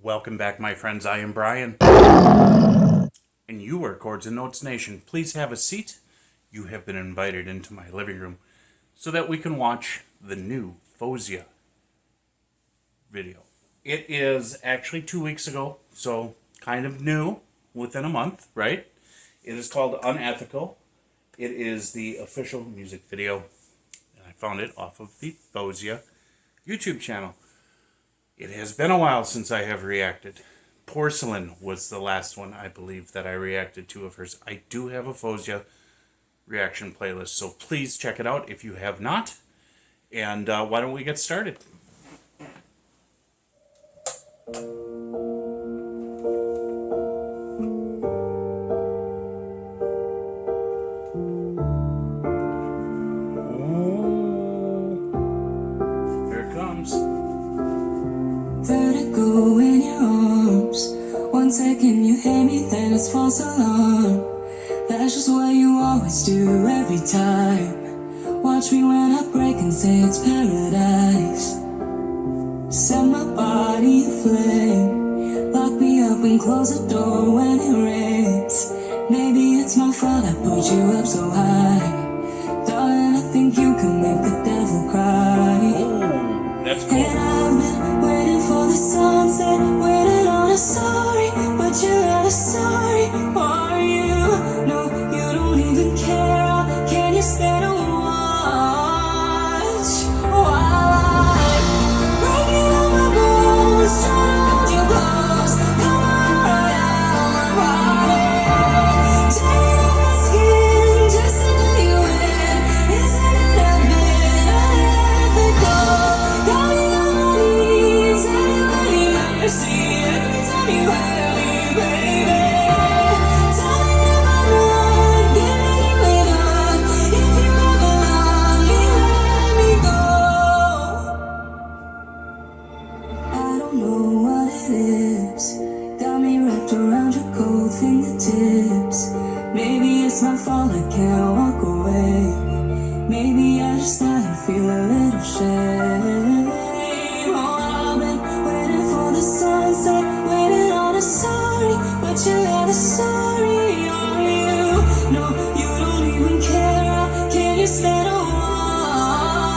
Welcome back, my friends. I am Brian. And you are Chords and Notes Nation. Please have a seat. You have been invited into my living room so that we can watch the new Fosia video. It is actually 2 weeks ago, so kind of new within a month, right? It is called Unethical. It is the official music video. And I found it off of the Fosia YouTube channel. It has been a while since I have reacted. Porcelain was the last one, I believe, that I reacted to of hers. I do have a Fosia reaction playlist, so please check it out if you have not. And why don't we get started? Ooh, here it comes. Vertigo in your arms. 1 second you hate me, then it's false alarm. That's just what you always do every time. Watch me when I break and say it's paradise. Set my body aflame. Lock me up and close the door when it rains. Maybe it's my fault I put you up so high. Darling, I think you can make the devil cry. Ooh, that's cool. And I've been waiting for the sunset, waiting on a sorry, but you're not a sorry, are you? No, you don't even care. Can you stand and watch while I'm breaking all my bones, trying to hold you close? Come on, right out my body, taking off my skin just to let you in. Isn't it a bit unethical? Got me on my knees, anybody mercy every time you hurt me, baby. Tell me if I'm wrong, giving you enough. If you ever love me, let me go. I don't know what it is, got me wrapped around your cold fingertips. Maybe it's my fault I can't walk away. Maybe I just started to feel a little shame. Oh, I've been waiting for the sunset, waiting on a sorry, but you're not a sorry, are you? No, you don't even care. Can you stand and watch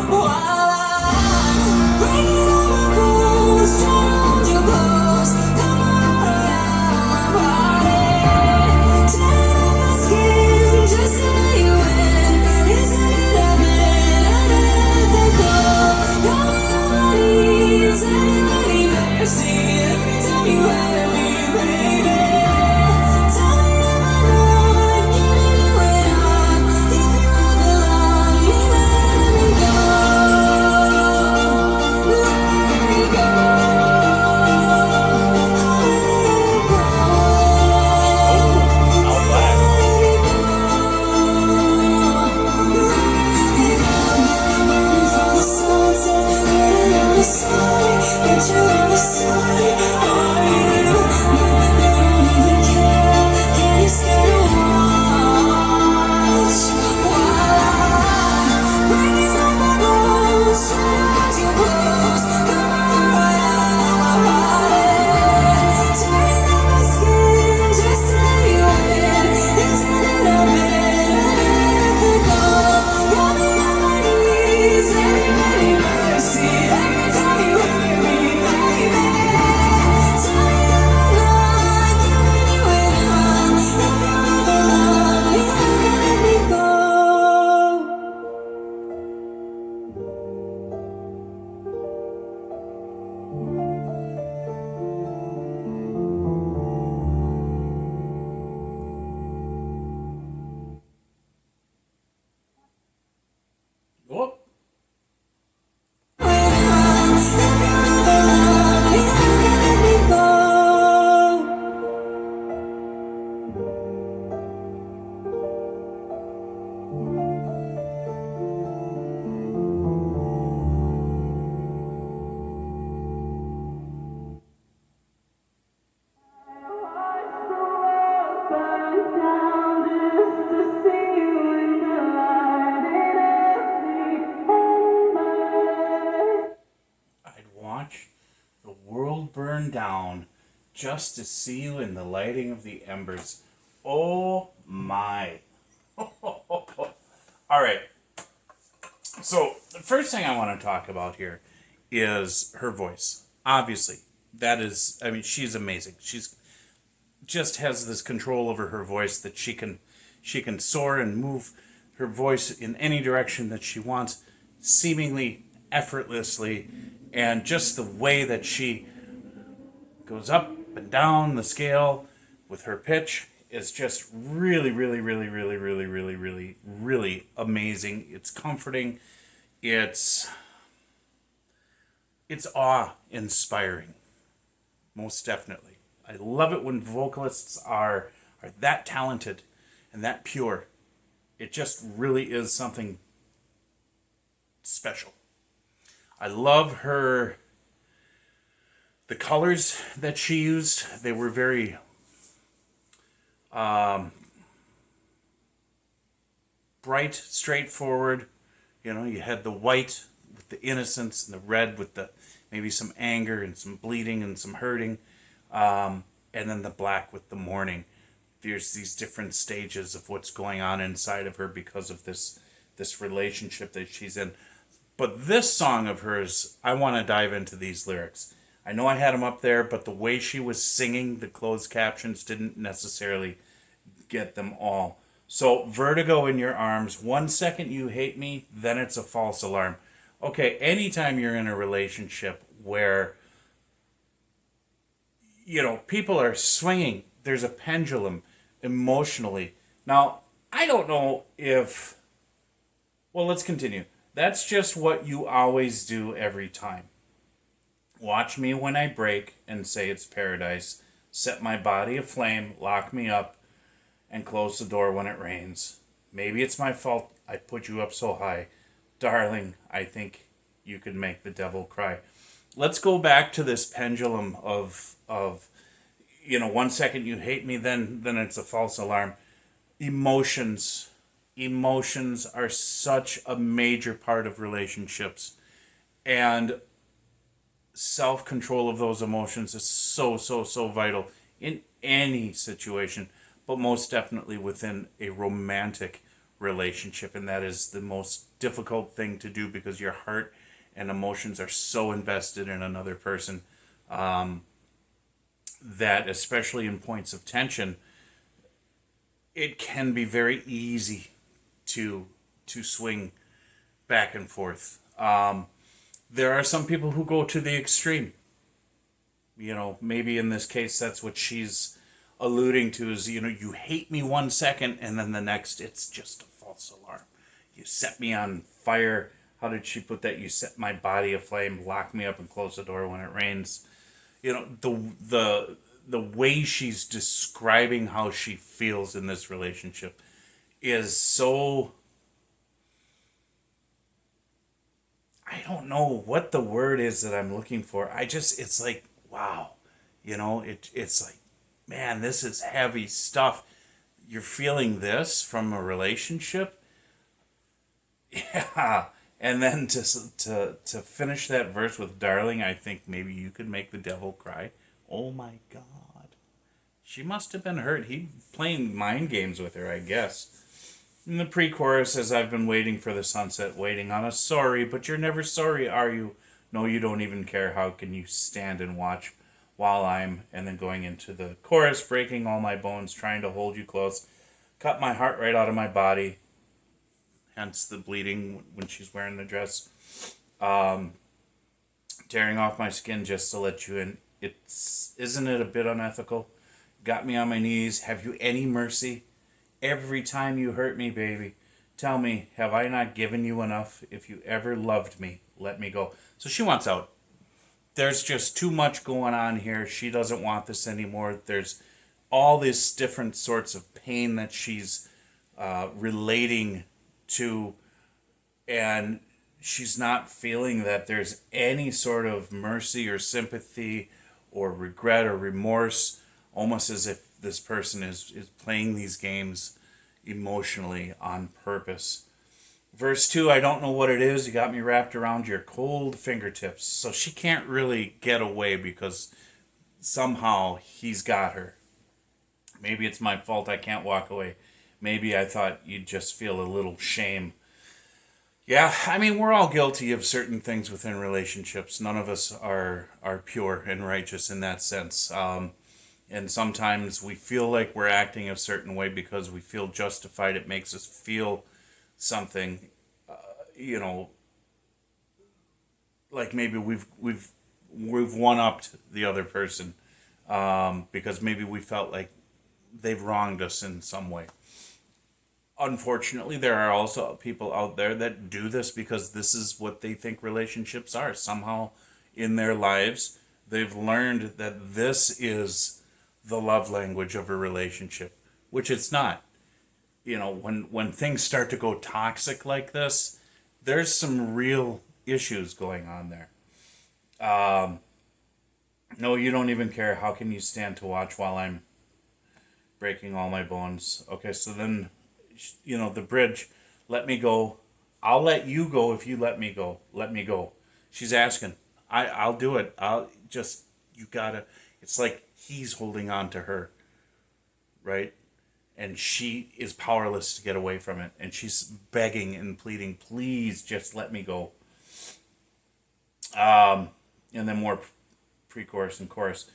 while I'm breaking all my bones, trying to hold you close? Come on, right out my body, tearing off my skin just to let you in. Isn't it a bit unethical? Got me on my knees, anybody mercy every time you hurt me, baby. just to see you in the lighting of the embers. Oh my. All right. So the first thing I want to talk about here is her voice. Obviously, that is, I mean, she's amazing. She's just has this control over her voice that she can soar and move her voice in any direction that she wants, seemingly effortlessly, and just the way that she goes up and down the scale with her pitch is just really, really, really, really, really, really, really, really amazing. It's comforting. It's awe-inspiring, most definitely. I love it when vocalists are that talented and that pure. It just really is something special. I love the colors that she used. They were very bright, straightforward. You know, you had the white with the innocence and the red with the maybe some anger and some bleeding and some hurting, and then the black with the mourning. There's these different stages of what's going on inside of her because of this relationship that she's in. But this song of hers, I want to dive into these lyrics. I know I had them up there, but the way she was singing the closed captions didn't necessarily get them all. So, vertigo in your arms. 1 second you hate me, then it's a false alarm. Okay, anytime you're in a relationship where, you know, people are swinging, there's a pendulum emotionally. Now, I don't know if. Well, let's continue. That's just what you always do every time. Watch me when I break and say it's paradise. Set my body aflame, lock me up, and close the door when it rains. Maybe it's my fault I put you up so high. Darling, I think you could make the devil cry. Let's go back to this pendulum of 1 second you hate me, then it's a false alarm. Emotions are such a major part of relationships, and self-control of those emotions is so vital in any situation, but most definitely within a romantic relationship. And that is the most difficult thing to do because your heart and emotions are so invested in another person, that especially in points of tension, it can be very easy to swing back and forth. There are some people who go to the extreme. You know, maybe in this case, that's what she's alluding to is, you hate me 1 second and then the next, it's just a false alarm. You set me on fire. How did she put that? You set my body aflame, lock me up and close the door when it rains. You know, the way she's describing how she feels in this relationship is so, I don't know what the word is that I'm looking for. It's like, wow. It's like, man, this is heavy stuff. You're feeling this from a relationship? Yeah. And then to finish that verse with darling, I think maybe you could make the devil cry. Oh my God. She must have been hurt. He playing mind games with her, I guess. In the pre-chorus says, I've been waiting for the sunset, waiting on a sorry, but you're never sorry, are you? No, you don't even care. How can you stand and watch while I'm... And then going into the chorus, breaking all my bones, trying to hold you close. Cut my heart right out of my body. Hence the bleeding when she's wearing the dress. Tearing off my skin just to let you in. Isn't it a bit unethical? Got me on my knees. Have you any mercy? Every time you hurt me, baby, tell me, have I not given you enough? If you ever loved me, let me go. So she wants out. There's just too much going on here. She doesn't want this anymore. There's all these different sorts of pain that she's relating to, and she's not feeling that there's any sort of mercy or sympathy or regret or remorse, almost as if this person is playing these games emotionally on purpose. Verse 2, I don't know what it is. You got me wrapped around your cold fingertips. So she can't really get away because somehow he's got her. Maybe it's my fault I can't walk away. Maybe I thought you'd just feel a little shame. Yeah, I mean, we're all guilty of certain things within relationships. None of us are pure and righteous in that sense. And sometimes we feel like we're acting a certain way because we feel justified. It makes us feel something, you know, like maybe we've one upped the other person, because maybe we felt like they've wronged us in some way. Unfortunately, there are also people out there that do this because this is what they think relationships are. Somehow in their lives, they've learned that this is the love language of a relationship, which it's not. When things start to go toxic like this, there's some real issues going on there. No, you don't even care. How can you stand to watch while I'm breaking all my bones? Okay, so then, the bridge, let me go. I'll let you go if you let me go. Let me go. She's asking. I'll do it. You gotta, it's like he's holding on to her, right? And she is powerless to get away from it. And she's begging and pleading, please just let me go. And then more pre-chorus and chorus.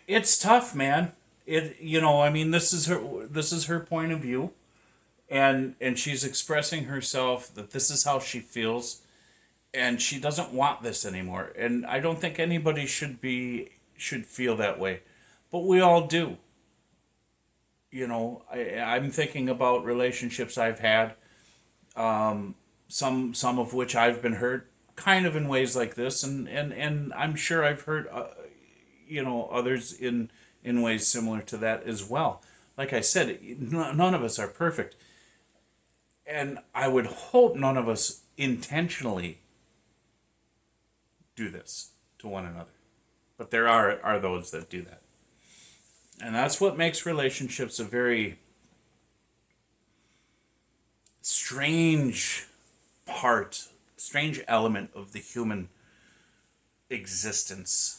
It's tough, man. I mean, this is her point of view, and she's expressing herself that this is how she feels, and she doesn't want this anymore. And I don't think anybody should feel that way, but we all do. I'm thinking about relationships I've had, some of which I've been hurt, kind of in ways like this, and I'm sure I've hurt, others in ways similar to that as well. Like I said, none of us are perfect. And I would hope none of us intentionally do this to one another. But there are those that do that. And that's what makes relationships a very strange element of the human existence.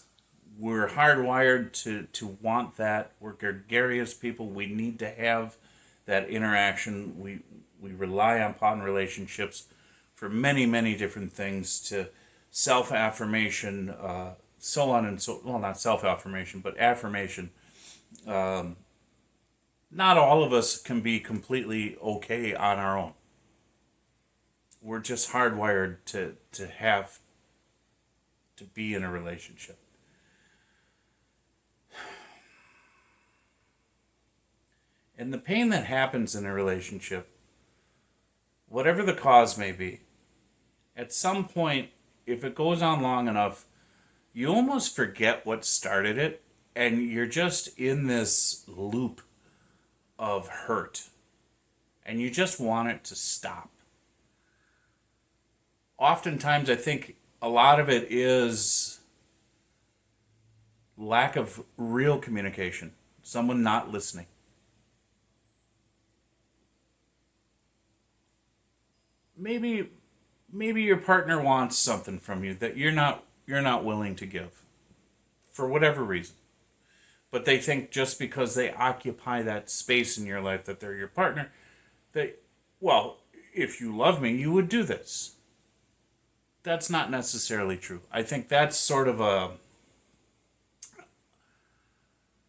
We're hardwired to want that. We're gregarious people. We need to have that interaction. We rely upon relationships for many, many different things, to self-affirmation, so on and so, well, not self-affirmation, but affirmation. Not all of us can be completely okay on our own. We're just hardwired to have to be in a relationship. And the pain that happens in a relationship, whatever the cause may be, at some point, if it goes on long enough, you almost forget what started it, and you're just in this loop of hurt, and you just want it to stop. Oftentimes, I think a lot of it is lack of real communication, someone not listening. Maybe your partner wants something from you that you're not willing to give for whatever reason. But they think just because they occupy that space in your life that they're your partner, if you love me, you would do this. That's not necessarily true. I think that's sort of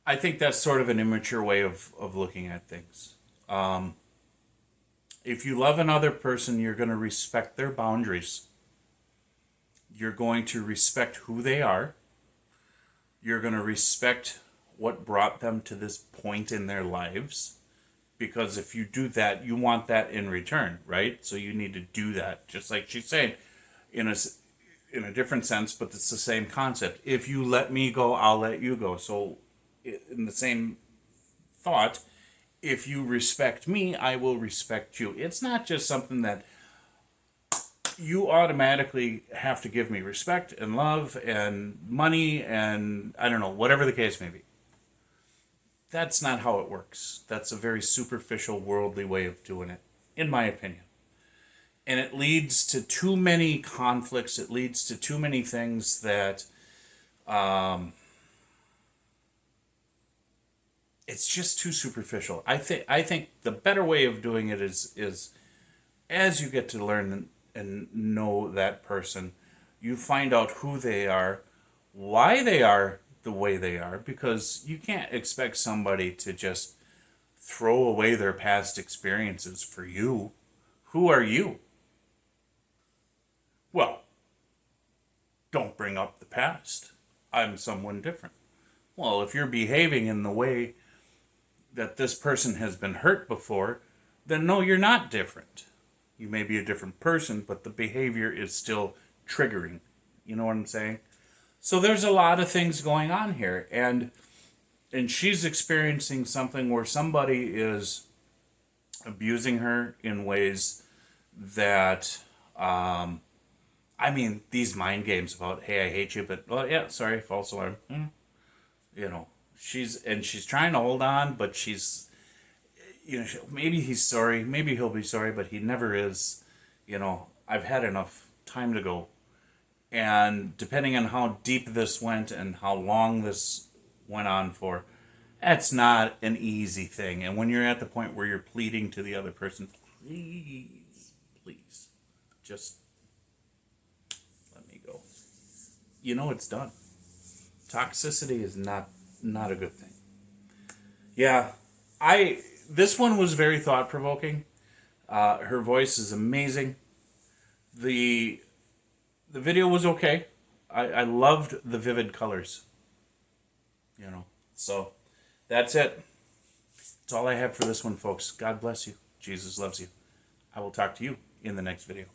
an immature way of looking at things. If you love another person, you're going to respect their boundaries. You're going to respect who they are. You're going to respect what brought them to this point in their lives. Because if you do that, you want that in return, right? So you need to do that. Just like she's saying, in a different sense, but it's the same concept. If you let me go, I'll let you go. So in the same thought, if you respect me, I will respect you. It's not just something that you automatically have to give me respect and love and money and, I don't know, whatever the case may be. That's not how it works. That's a very superficial, worldly way of doing it, in my opinion. And it leads to too many conflicts. It leads to too many things that It's just too superficial. I think the better way of doing it is as you get to learn and know that person, you find out who they are, why they are the way they are, because you can't expect somebody to just throw away their past experiences for you. Who are you? Well, don't bring up the past. I'm someone different. Well, if you're behaving in the way that this person has been hurt before, then no, you're not different. You may be a different person, but the behavior is still triggering. You know what I'm saying? So there's a lot of things going on here, and she's experiencing something where somebody is abusing her in ways that I mean, these mind games about, hey, I hate you, but, well, yeah, sorry, false alarm. You know, she's trying to hold on, but she's, maybe he's sorry, maybe he'll be sorry, but he never is. I've had enough time to go. And depending on how deep this went and how long this went on for, that's not an easy thing. And when you're at the point where you're pleading to the other person, please, please, just let me go. It's done. Toxicity is not a good thing. Yeah, this one was very thought provoking. Her voice is amazing. The the video was okay. I loved the vivid colors. So that's it. That's all I have for this one, folks. God bless you. Jesus loves you. I will talk to you in the next video.